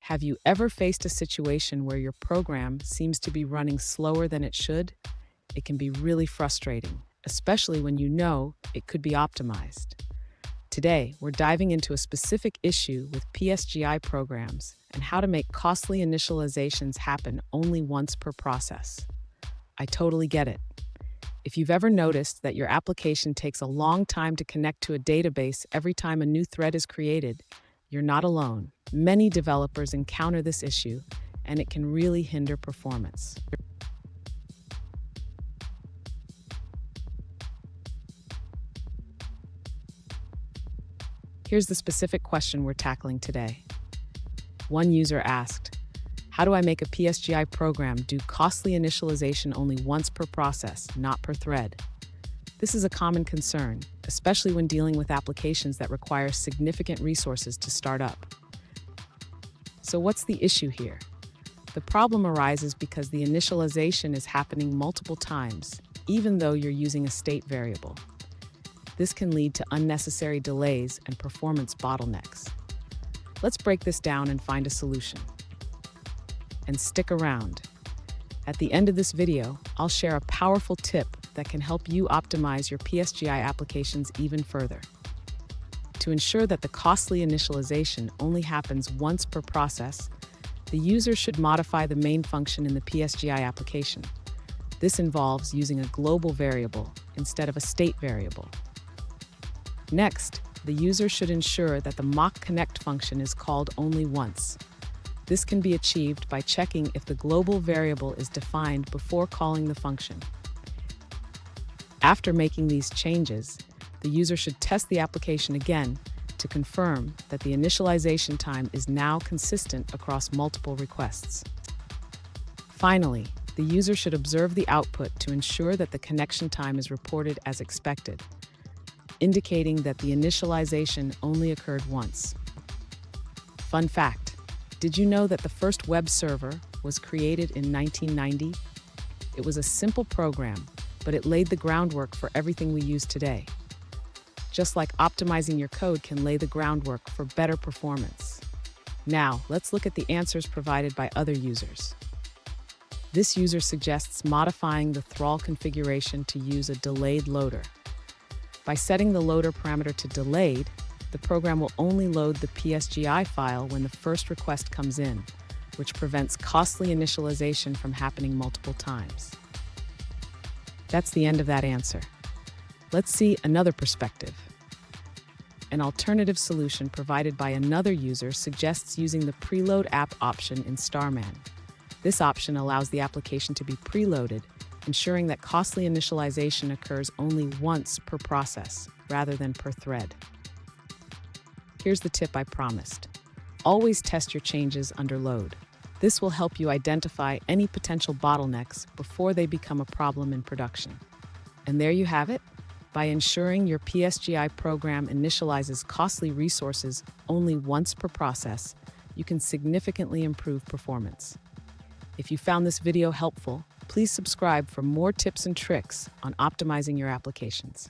Have you ever faced a situation where your program seems to be running slower than it should? It can be really frustrating, especially when you know it could be optimized. Today, we're diving into a specific issue with PSGI programs and how to make costly initializations happen only once per process. I totally get it. If you've ever noticed that your application takes a long time to connect to a database every time a new thread is created, you're not alone. Many developers encounter this issue, and it can really hinder performance. Here's the specific question we're tackling today. One user asked, how do I make a PSGI program do costly initialization only once per process, not per thread? This is a common concern, especially when dealing with applications that require significant resources to start up. So what's the issue here? The problem arises because the initialization is happening multiple times, even though you're using a state variable. This can lead to unnecessary delays and performance bottlenecks. Let's break this down and find a solution. And stick around. At the end of this video, I'll share a powerful tip that can help you optimize your PSGI applications even further. To ensure that the costly initialization only happens once per process, the user should modify the main function in the PSGI application. This involves using a global variable instead of a state variable. Next, the user should ensure that the mock connect function is called only once. This can be achieved by checking if the global variable is defined before calling the function. After making these changes, the user should test the application again to confirm that the initialization time is now consistent across multiple requests. Finally, the user should observe the output to ensure that the connection time is reported as expected, indicating that the initialization only occurred once. Fun fact, did you know that the first web server was created in 1990? It was a simple program, but it laid the groundwork for everything we use today. Just like optimizing your code can lay the groundwork for better performance. Now, let's look at the answers provided by other users. This user suggests modifying the thrall configuration to use a delayed loader. By setting the loader parameter to delayed, the program will only load the PSGI file when the first request comes in, which prevents costly initialization from happening multiple times. That's the end of that answer. Let's see another perspective. An alternative solution provided by another user suggests using the preload app option in Starman. This option allows the application to be preloaded, ensuring that costly initialization occurs only once per process, rather than per thread. Here's the tip I promised. Always test your changes under load. This will help you identify any potential bottlenecks before they become a problem in production. And there you have it. By ensuring your PSGI program initializes costly resources only once per process, you can significantly improve performance. If you found this video helpful, please subscribe for more tips and tricks on optimizing your applications.